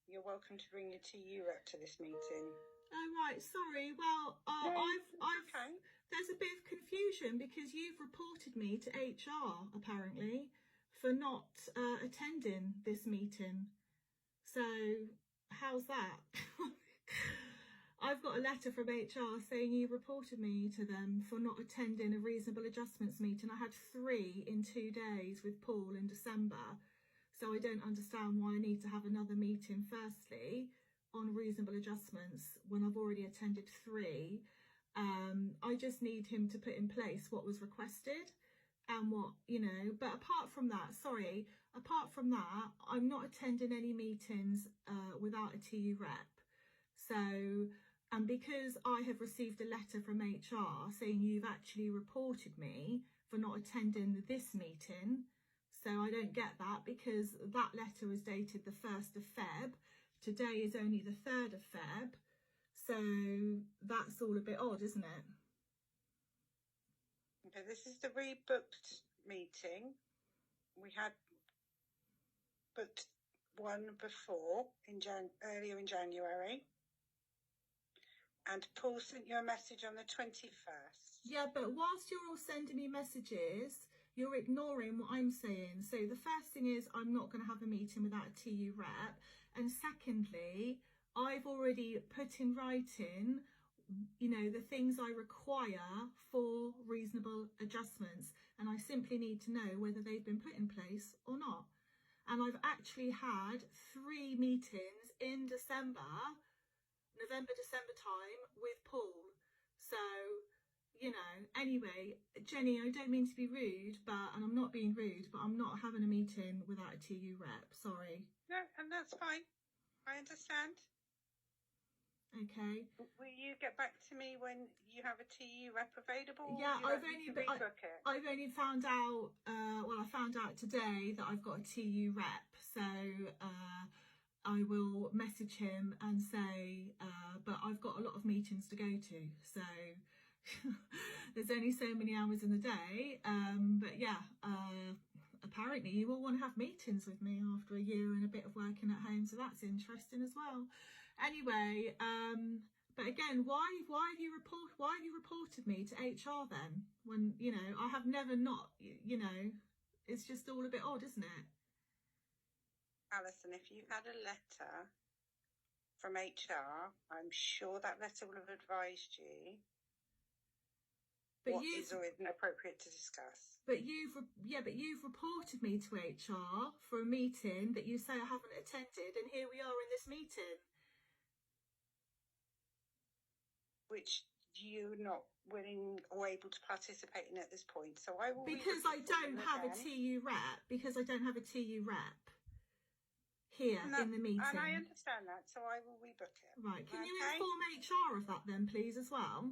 you're welcome to bring your TU rep to this meeting. Oh, right, sorry. Well, Okay. there's a bit of confusion because you've reported me to HR, apparently, for not attending this meeting. So, how's that? I've got a letter from HR saying you reported me to them for not attending a reasonable adjustments meeting. I had 3 in 2 days with Paul in December. So I don't understand why I need to have another meeting, firstly, on reasonable adjustments when I've already attended 3. I just need him to put in place what was requested and what, but apart from that, I'm not attending any meetings without a TU rep. So, and because I have received a letter from HR saying you've actually reported me for not attending this meeting, so I don't get that because that letter was dated the 1st of Feb. Today is only the 3rd of Feb. So that's all a bit odd, isn't it? Okay, this is the rebooked meeting. We had booked one before, earlier in January. And Paul sent you a message on the 21st. Yeah, but whilst you're all sending me messages, you're ignoring what I'm saying. So the first thing is I'm not going to have a meeting without a TU rep. And secondly, I've already put in writing, the things I require for reasonable adjustments. And I simply need to know whether they've been put in place or not. And I've actually had 3 meetings in November, December time with Paul. So, anyway, Jenny, I don't mean to be rude, and I'm not being rude, but I'm not having a meeting without a TU rep. Sorry. No, and that's fine. I understand. Okay. Will you get back to me when you have a TU rep available? Yeah, I've only found out, I found out today that I've got a TU rep. So, I will message him and say, but I've got a lot of meetings to go to, so there's only so many hours in the day. But yeah, apparently you all want to have meetings with me after a year and a bit of working at home, so that's interesting as well. Anyway, but again, why have you reported me to HR then? When I have never not, it's just all a bit odd, isn't it? Alison, if you had a letter from HR, I'm sure that letter will have advised you what is or isn't appropriate to discuss. But you've reported me to HR for a meeting that you say I haven't attended, and here we are in this meeting. Which you're not willing or able to participate in at this point. So I will because I don't have a TU rep. Because I don't have a TU rep. Here in the meeting. And I understand that, so I will rebook it. Right, can you inform HR of that then, please, as well?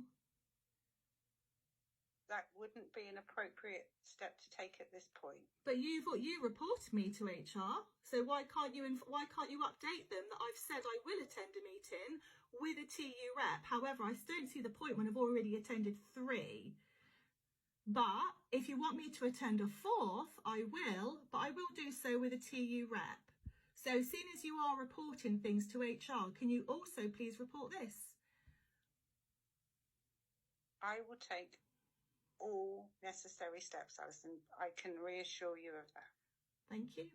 That wouldn't be an appropriate step to take at this point. But you reported me to HR, so why can't you update them that I've said I will attend a meeting with a TU rep? However, I don't see the point when I've already attended 3. But if you want me to attend a 4th, I will, but I will do so with a TU rep. So as soon as you are reporting things to HR, can you also please report this? I will take all necessary steps, Alison. I can reassure you of that. Thank you.